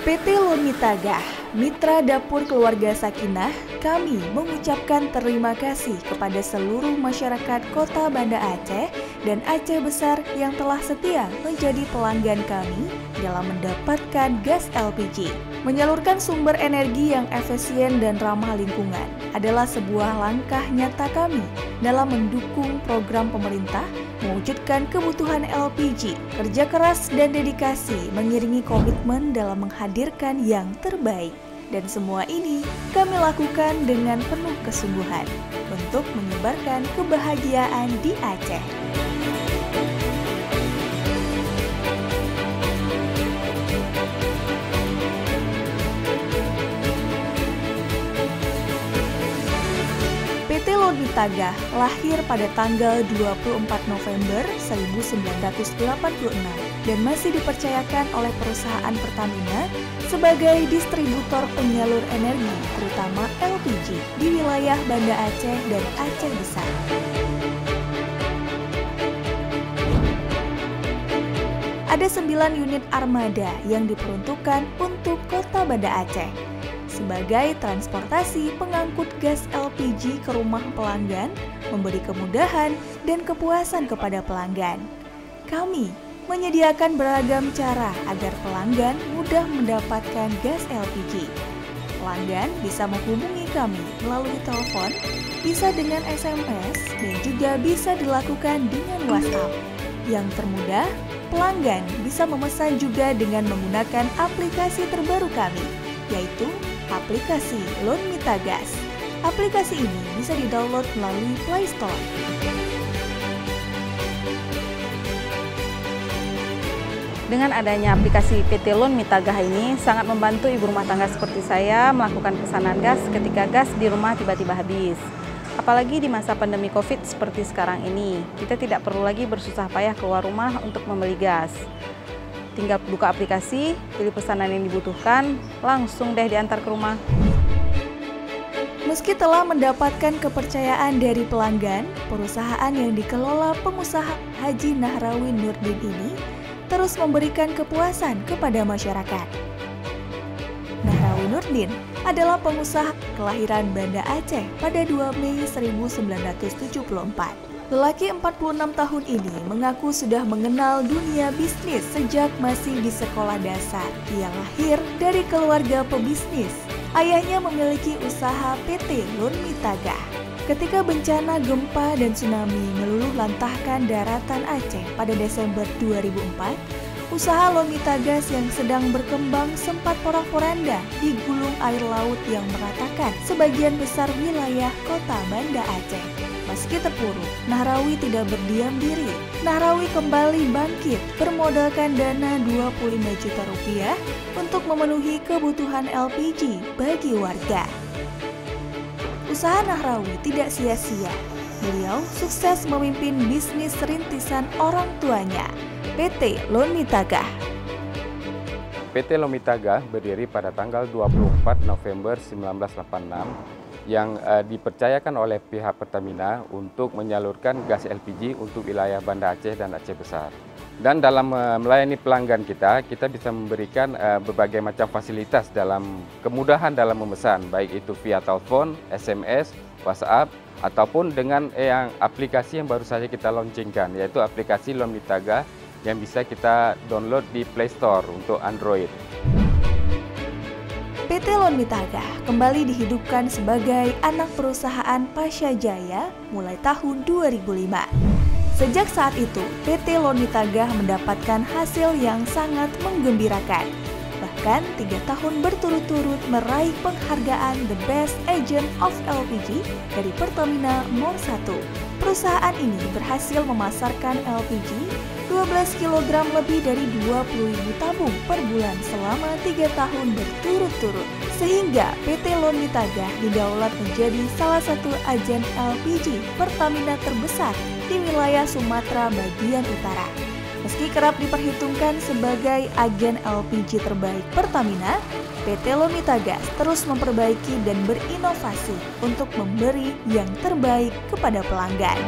PT Lomitagah, Mitra Dapur Keluarga Sakinah, kami mengucapkan terima kasih kepada seluruh masyarakat Kota Banda Aceh dan Aceh Besar yang telah setia menjadi pelanggan kami dalam mendapatkan gas LPG. Menyalurkan sumber energi yang efisien dan ramah lingkungan adalah sebuah langkah nyata kami dalam mendukung program pemerintah mewujudkan kebutuhan LPG. Kerja keras dan dedikasi mengiringi komitmen dalam menghadirkan yang terbaik. Dan semua ini kami lakukan dengan penuh kesungguhan untuk menyebarkan kebahagiaan di Aceh. PT Lomitagah lahir pada tanggal 24 November 1986 dan masih dipercayakan oleh perusahaan Pertamina sebagai distributor penyalur energi, terutama LPG, di wilayah Banda Aceh dan Aceh Besar. Ada 9 unit armada yang diperuntukkan untuk Kota Banda Aceh sebagai transportasi pengangkut gas LPG ke rumah pelanggan, memberi kemudahan dan kepuasan kepada pelanggan. Kami menyediakan beragam cara agar pelanggan mudah mendapatkan gas LPG. Pelanggan bisa menghubungi kami melalui telepon, bisa dengan SMS, dan juga bisa dilakukan dengan WhatsApp. Yang termudah, pelanggan bisa memesan juga dengan menggunakan aplikasi terbaru kami, yaitu aplikasi Lomitagah. Aplikasi ini bisa didownload melalui Play Store. Dengan adanya aplikasi PT Lomitagah ini sangat membantu ibu rumah tangga seperti saya melakukan pesanan gas ketika gas di rumah tiba-tiba habis. Apalagi di masa pandemi COVID seperti sekarang ini, kita tidak perlu lagi bersusah payah keluar rumah untuk membeli gas. Tinggal buka aplikasi, pilih pesanan yang dibutuhkan, langsung deh diantar ke rumah. Meski telah mendapatkan kepercayaan dari pelanggan, perusahaan yang dikelola pengusaha Haji Nahrawi Nurdin ini terus memberikan kepuasan kepada masyarakat. Nahrawi Nurdin adalah pengusaha kelahiran Banda Aceh pada 2 Mei 1974. Lelaki 46 tahun ini mengaku sudah mengenal dunia bisnis sejak masih di sekolah dasar. Ia lahir dari keluarga pebisnis. Ayahnya memiliki usaha PT Lomitagah. Ketika bencana gempa dan tsunami meluluh lantahkan daratan Aceh pada Desember 2004, usaha Lomitagah yang sedang berkembang sempat porak-poranda di gulung air laut yang meratakan sebagian besar wilayah Kota Banda Aceh. Meski terpuruk, Nahrawi tidak berdiam diri. Nahrawi kembali bangkit bermodalkan dana 25 juta rupiah untuk memenuhi kebutuhan LPG bagi warga. Usaha Nahrawi tidak sia-sia. Beliau sukses memimpin bisnis rintisan orang tuanya, PT Lomitagah. PT Lomitagah berdiri pada tanggal 24 November 1986 yang dipercayakan oleh pihak Pertamina untuk menyalurkan gas LPG untuk wilayah Banda Aceh dan Aceh Besar. Dan dalam melayani pelanggan kita bisa memberikan berbagai macam fasilitas dalam kemudahan dalam memesan, baik itu via telepon, SMS, WhatsApp, ataupun dengan aplikasi yang baru saja kita launchingkan, yaitu aplikasi Lomitagah yang bisa kita download di Play Store untuk Android. PT Lomitagah kembali dihidupkan sebagai anak perusahaan Pasha Jaya mulai tahun 2005. Sejak saat itu, PT Lomitagah mendapatkan hasil yang sangat menggembirakan. Bahkan 3 tahun berturut-turut meraih penghargaan The Best Agent of LPG dari Pertamina Nomor 1. Perusahaan ini berhasil memasarkan LPG 12 kg lebih dari 20.000 tabung per bulan selama 3 tahun berturut-turut. Sehingga PT Lomitagah didaulat menjadi salah satu agen LPG Pertamina terbesar di wilayah Sumatera bagian utara. Meski kerap diperhitungkan sebagai agen LPG terbaik Pertamina, PT Lomitagah terus memperbaiki dan berinovasi untuk memberi yang terbaik kepada pelanggan.